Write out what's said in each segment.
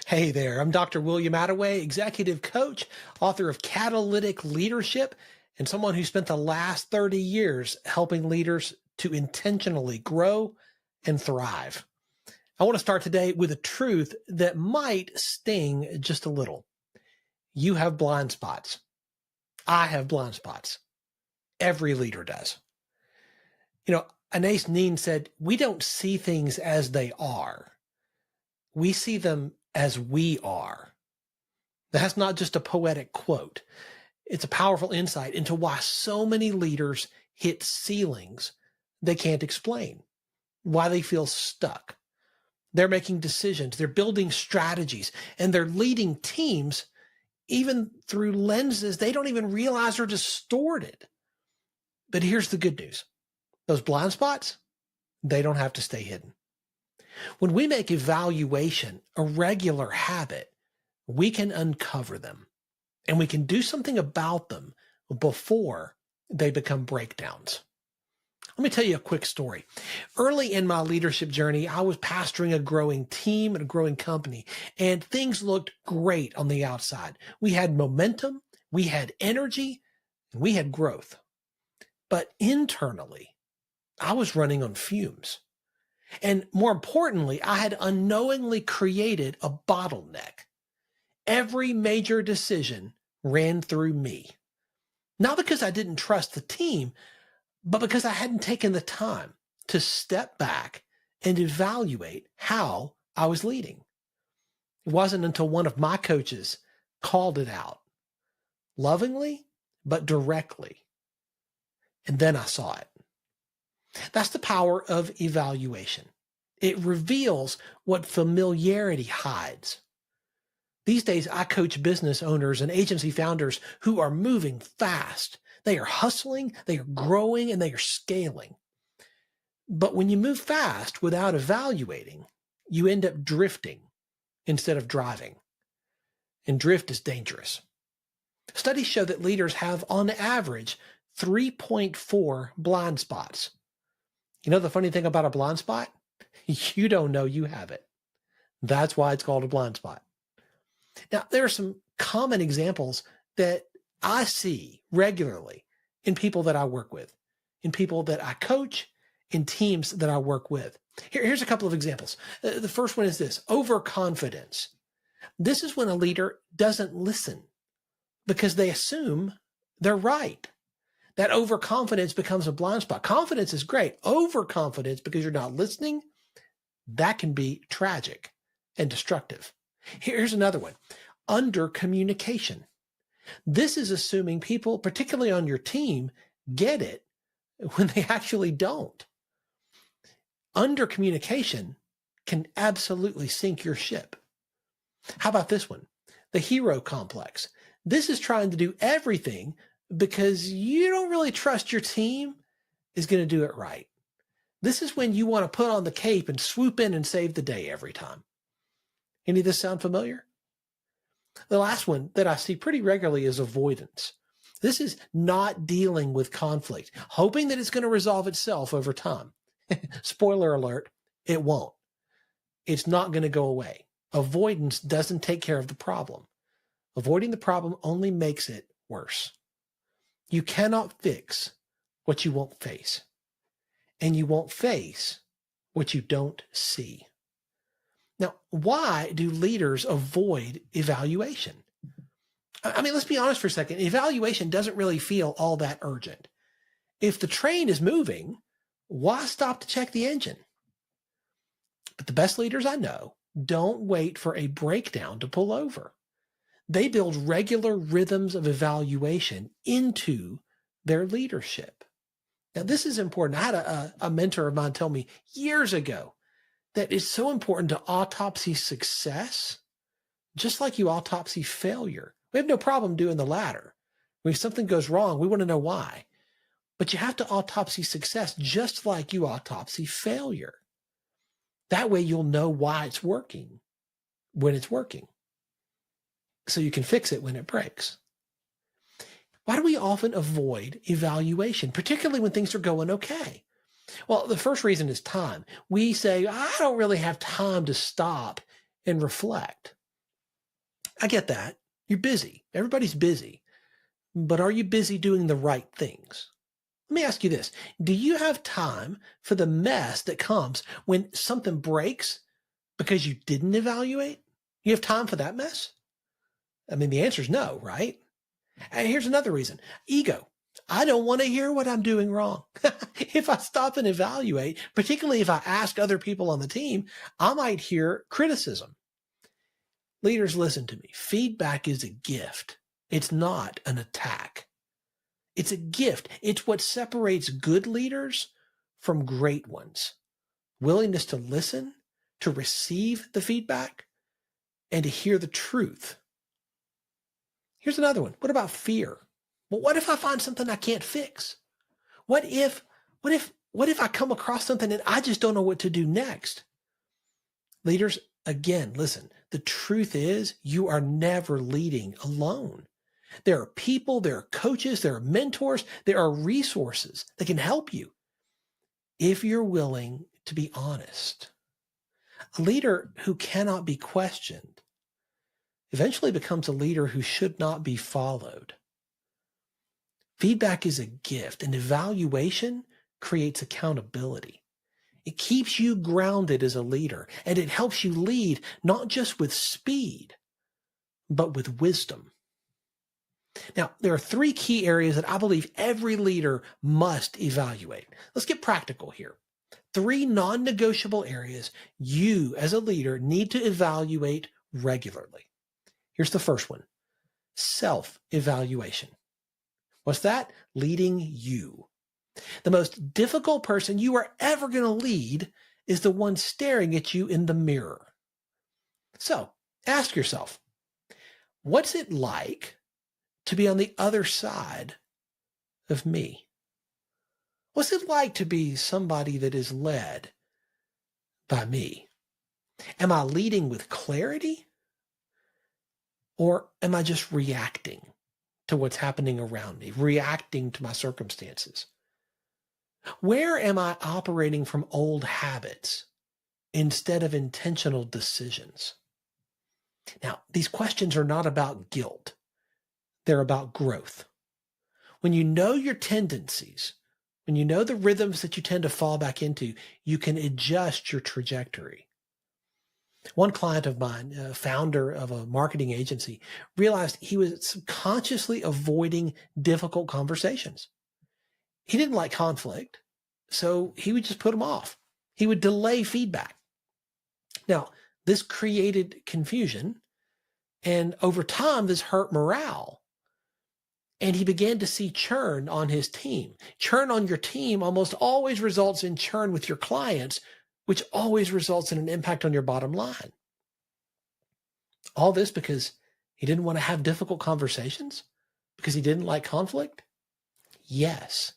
Hey there, I'm Dr. William Attaway, executive coach, author of Catalytic Leadership, and someone who spent the last 30 years helping leaders to intentionally grow and thrive. I want to start today with a truth that might sting just a little. You have blind spots. I have blind spots. Every leader does. Anais Nin said, we don't see things as they are. We see them as we are. That's not just a poetic quote. It's a powerful insight into why so many leaders hit ceilings they can't explain, why they feel stuck. They're making decisions, they're building strategies, and they're leading teams even through lenses they don't even realize are distorted. But here's the good news. Those blind spots, they don't have to stay hidden. When we make evaluation a regular habit, we can uncover them and we can do something about them before they become breakdowns. Let me tell you a quick story. Early in my leadership journey, I was pastoring a growing team and a growing company, and things looked great on the outside. We had momentum, we had energy, and we had growth. But internally, I was running on fumes. And more importantly, I had unknowingly created a bottleneck. Every major decision ran through me. Not because I didn't trust the team, but because I hadn't taken the time to step back and evaluate how I was leading. It wasn't until one of my coaches called it out, lovingly, but directly. And then I saw it. That's the power of evaluation. It reveals what familiarity hides. These days, I coach business owners and agency founders who are moving fast. They are hustling, they are growing, and they are scaling. But when you move fast without evaluating, you end up drifting instead of driving. And drift is dangerous. Studies show that leaders have, on average, 3.4 blind spots. You know the funny thing about a blind spot? You don't know you have it. That's why it's called a blind spot. Now, there are some common examples that I see regularly in people that I work with, in people that I coach, in teams that I work with. Here's a couple of examples. The first one is this: overconfidence. This is when a leader doesn't listen because they assume they're right. That overconfidence becomes a blind spot. Confidence is great. Overconfidence, because you're not listening, that can be tragic and destructive. Here's another one: under communication. This is assuming people, particularly on your team, get it when they actually don't. Under communication can absolutely sink your ship. How about this one? The hero complex. This is trying to do everything because you don't really trust your team is going to do it right. This is when you want to put on the cape and swoop in and save the day every time. Any of this sound familiar? The last one that I see pretty regularly is avoidance. This is not dealing with conflict, hoping that it's going to resolve itself over time. Spoiler alert, it won't. It's not going to go away. Avoidance doesn't take care of the problem. Avoiding the problem only makes it worse. You cannot fix what you won't face, and you won't face what you don't see. Now, why do leaders avoid evaluation? I mean, let's be honest for a second. Evaluation doesn't really feel all that urgent. If the train is moving, why stop to check the engine? But the best leaders I know don't wait for a breakdown to pull over. They build regular rhythms of evaluation into their leadership. Now, this is important. I had a mentor of mine tell me years ago that it's so important to autopsy success, just like you autopsy failure. We have no problem doing the latter. When something goes wrong, we want to know why. But you have to autopsy success just like you autopsy failure. That way you'll know why it's working when it's working, so you can fix it when it breaks. Why do we often avoid evaluation, particularly when things are going okay? Well, the first reason is time. We say, I don't really have time to stop and reflect. I get that. You're busy. Everybody's busy. But are you busy doing the right things? Let me ask you this. Do you have time for the mess that comes when something breaks because you didn't evaluate? You have time for that mess? I mean, the answer is no, right? And here's another reason. Ego. I don't want to hear what I'm doing wrong. If I stop and evaluate, particularly if I ask other people on the team, I might hear criticism. Leaders, listen to me. Feedback is a gift. It's not an attack. It's a gift. It's what separates good leaders from great ones. Willingness to listen, to receive the feedback, and to hear the truth. Here's another one. What about fear? Well, what if I find something I can't fix? What if I come across something and I just don't know what to do next? Leaders, again, listen, the truth is you are never leading alone. There are people, there are coaches, there are mentors, there are resources that can help you if you're willing to be honest. A leader who cannot be questioned eventually becomes a leader who should not be followed. Feedback is a gift, and evaluation creates accountability. It keeps you grounded as a leader, and it helps you lead not just with speed, but with wisdom. Now, there are 3 key areas that I believe every leader must evaluate. Let's get practical here. 3 non-negotiable areas you as a leader need to evaluate regularly. Here's the first one. Self-evaluation. What's that? Leading you. The most difficult person you are ever going to lead is the one staring at you in the mirror. So ask yourself, what's it like to be on the other side of me? What's it like to be somebody that is led by me? Am I leading with clarity? Or am I just reacting to what's happening around me, reacting to my circumstances? Where am I operating from old habits instead of intentional decisions? Now, these questions are not about guilt. They're about growth. When you know your tendencies, when you know the rhythms that you tend to fall back into, you can adjust your trajectory. One client of mine, a founder of a marketing agency, realized he was subconsciously avoiding difficult conversations. He didn't like conflict, so he would just put them off. He would delay feedback. Now, this created confusion, and over time, this hurt morale. And he began to see churn on his team. Churn on your team almost always results in churn with your clients, which always results in an impact on your bottom line. All this because he didn't want to have difficult conversations? Because he didn't like conflict? Yes.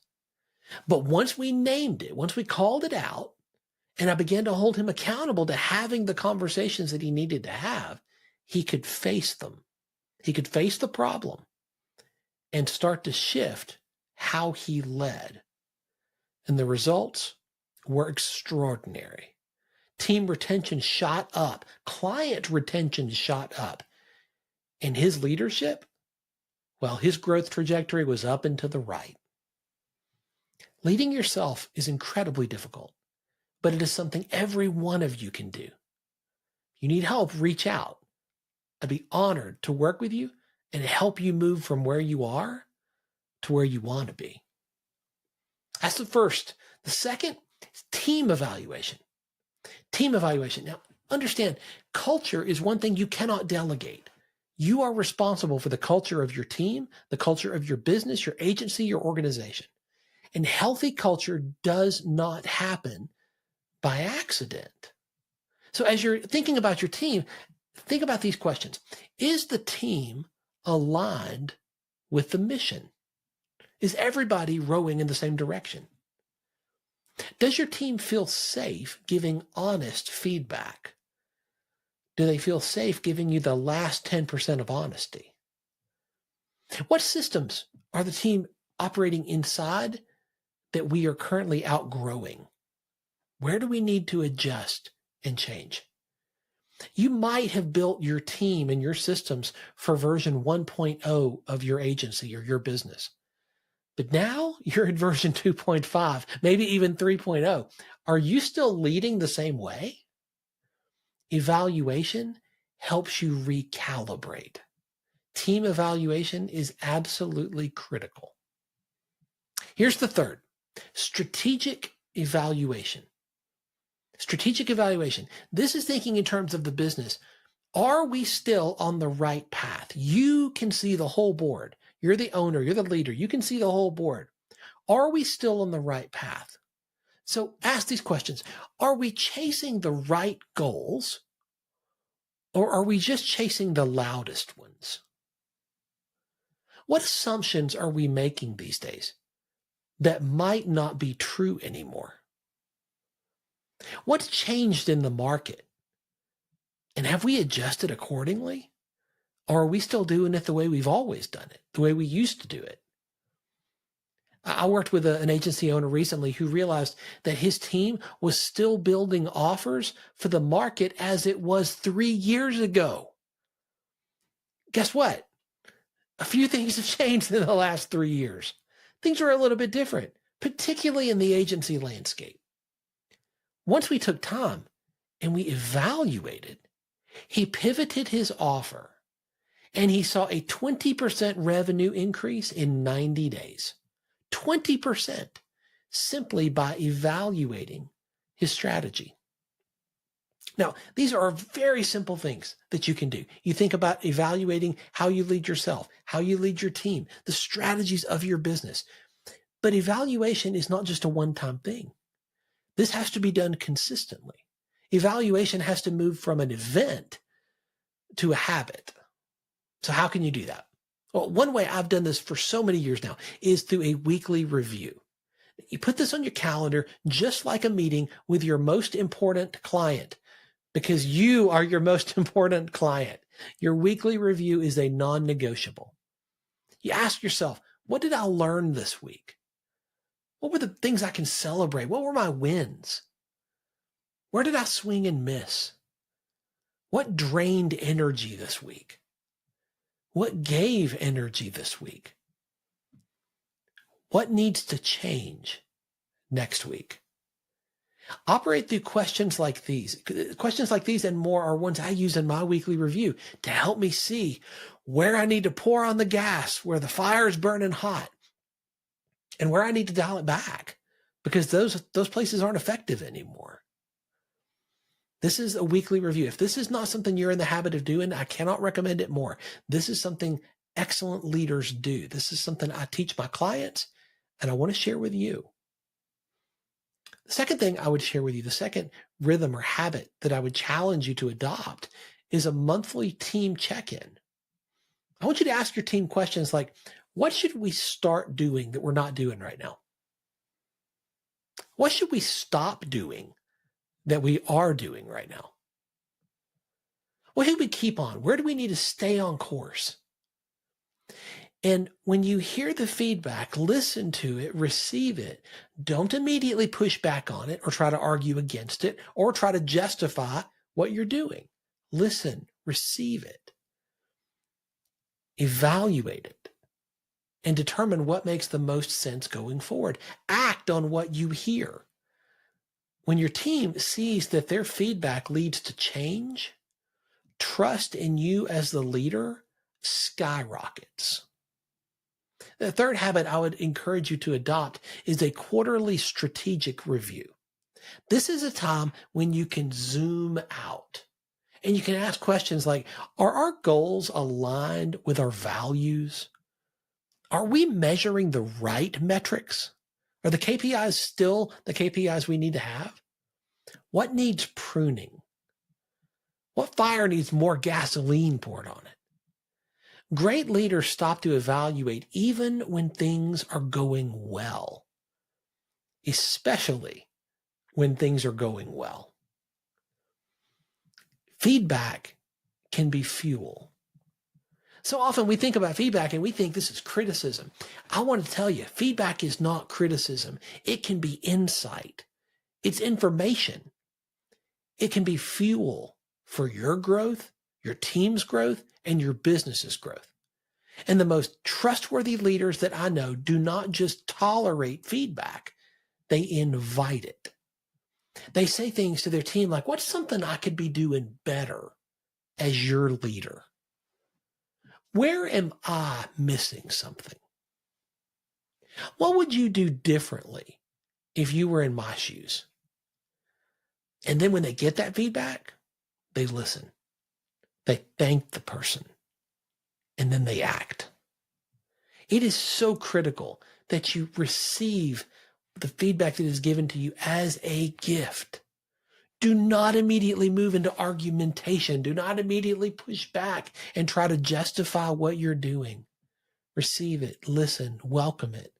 But once we named it, once we called it out, and I began to hold him accountable to having the conversations that he needed to have, he could face them. He could face the problem and start to shift how he led. And the results were extraordinary. Team retention shot up. Client retention shot up. And his leadership, well, his growth trajectory was up and to the right. Leading yourself is incredibly difficult, but it is something every one of you can do. If you need help, reach out. I'd be honored to work with you and help you move from where you are to where you want to be. That's the first. The second is team evaluation. Team evaluation. Now, understand, culture is one thing you cannot delegate. You are responsible for the culture of your team, the culture of your business, your agency, your organization. And healthy culture does not happen by accident. So as you're thinking about your team, think about these questions. Is the team aligned with the mission? Is everybody rowing in the same direction? Does your team feel safe giving honest feedback? Do they feel safe giving you the last 10% of honesty? What systems are the team operating inside that we are currently outgrowing? Where do we need to adjust and change? You might have built your team and your systems for version 1.0 of your agency or your business. But now you're at version 2.5, maybe even 3.0. Are you still leading the same way? Evaluation helps you recalibrate. Team evaluation is absolutely critical. Here's the third, strategic evaluation. Strategic evaluation. This is thinking in terms of the business. Are we still on the right path? You can see the whole board. You're the owner, you're the leader. You can see the whole board. Are we still on the right path? So ask these questions. Are we chasing the right goals, or are we just chasing the loudest ones? What assumptions are we making these days that might not be true anymore? What's changed in the market? And have we adjusted accordingly? Or are we still doing it the way we've always done it, the way we used to do it? I worked with an agency owner recently who realized that his team was still building offers for the market as it was 3 years ago. Guess what? A few things have changed in the last 3 years. Things are a little bit different, particularly in the agency landscape. Once we took time and we evaluated, he pivoted his offer and he saw a 20% revenue increase in 90 days. 20% simply by evaluating his strategy. Now, these are very simple things that you can do. You think about evaluating how you lead yourself, how you lead your team, the strategies of your business. But evaluation is not just a one-time thing. This has to be done consistently. Evaluation has to move from an event to a habit. So how can you do that? Well, one way I've done this for so many years now is through a weekly review. You put this on your calendar just like a meeting with your most important client, because you are your most important client. Your weekly review is a non-negotiable. You ask yourself, what did I learn this week? What were the things I can celebrate? What were my wins? Where did I swing and miss? What drained energy this week? What gave energy this week? What needs to change next week? Operate through questions like these. Questions like these and more are ones I use in my weekly review to help me see where I need to pour on the gas, where the fire is burning hot, and where I need to dial it back, because those places aren't effective anymore. This is a weekly review. If this is not something you're in the habit of doing, I cannot recommend it more. This is something excellent leaders do. This is something I teach my clients, and I want to share with you. The second thing I would share with you, the second rhythm or habit that I would challenge you to adopt, is a monthly team check-in. I want you to ask your team questions like, what should we start doing that we're not doing right now? What should we stop doing that we are doing right now? What should we keep on? Where do we need to stay on course? And when you hear the feedback, listen to it, receive it. Don't immediately push back on it or try to argue against it or try to justify what you're doing. Listen, receive it, evaluate it, and determine what makes the most sense going forward. Act on what you hear. When your team sees that their feedback leads to change, trust in you as the leader skyrockets. The third habit I would encourage you to adopt is a quarterly strategic review. This is a time when you can zoom out and you can ask questions like, are our goals aligned with our values? Are we measuring the right metrics? Are the KPIs still the KPIs we need to have? What needs pruning? What fire needs more gasoline poured on it? Great leaders stop to evaluate even when things are going well, especially when things are going well. Feedback can be fuel. So often we think about feedback and we think this is criticism. I want to tell you, feedback is not criticism. It can be insight. It's information. It can be fuel for your growth, your team's growth, and your business's growth. And the most trustworthy leaders that I know do not just tolerate feedback, they invite it. They say things to their team like, what's something I could be doing better as your leader? Where am I missing something? What would you do differently if you were in my shoes? And then when they get that feedback, they listen. They thank the person. And then they act. It is so critical that you receive the feedback that is given to you as a gift. Do not immediately move into argumentation. Do not immediately push back and try to justify what you're doing. Receive it, listen, welcome it.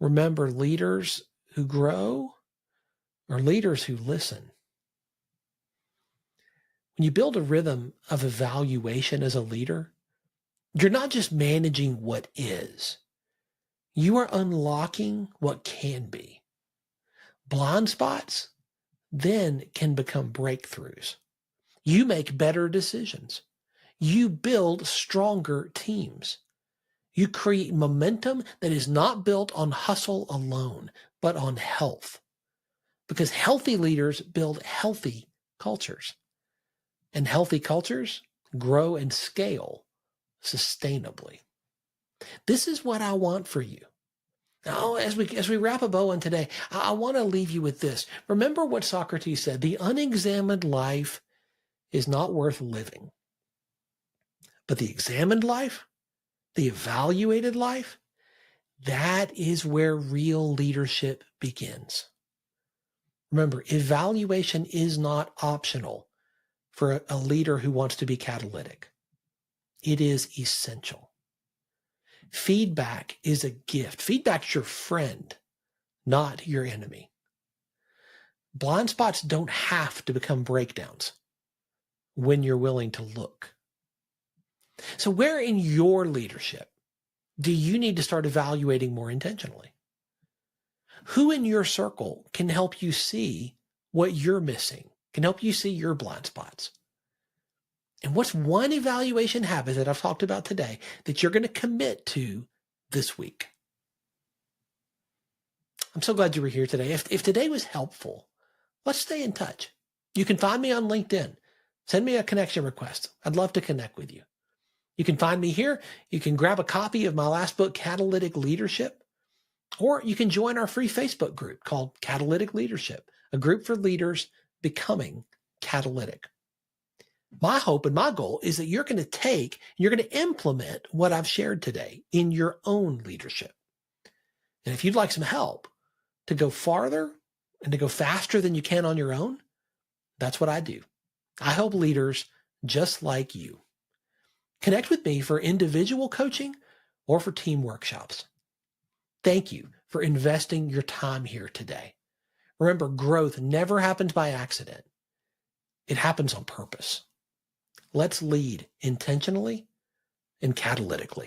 Remember, leaders who grow are leaders who listen. When you build a rhythm of evaluation as a leader, you're not just managing what is. You are unlocking what can be. Blind spots then can become breakthroughs. You make better decisions. You build stronger teams. You create momentum that is not built on hustle alone, but on health. Because healthy leaders build healthy cultures. And healthy cultures grow and scale sustainably. This is what I want for you. Now, as we wrap a bow on today, I want to leave you with this. Remember what Socrates said, the unexamined life is not worth living. But the examined life, the evaluated life, that is where real leadership begins. Remember, evaluation is not optional for a leader who wants to be catalytic. It is essential. Feedback is a gift. Feedback's your friend, not your enemy. Blind spots don't have to become breakdowns when you're willing to look. So where in your leadership do you need to start evaluating more intentionally? Who in your circle can help you see what you're missing, can help you see your blind spots? And what's one evaluation habit that I've talked about today that you're going to commit to this week? I'm so glad you were here today. If today was helpful, let's stay in touch. You can find me on LinkedIn. Send me a connection request. I'd love to connect with you. You can find me here. You can grab a copy of my last book, Catalytic Leadership, or you can join our free Facebook group called Catalytic Leadership, a group for leaders becoming catalytic. My hope and my goal is that you're going to implement what I've shared today in your own leadership. And if you'd like some help to go farther and to go faster than you can on your own, that's what I do. I help leaders just like you. Connect with me for individual coaching or for team workshops. Thank you for investing your time here today. Remember, growth never happens by accident. It happens on purpose. Let's lead intentionally and catalytically.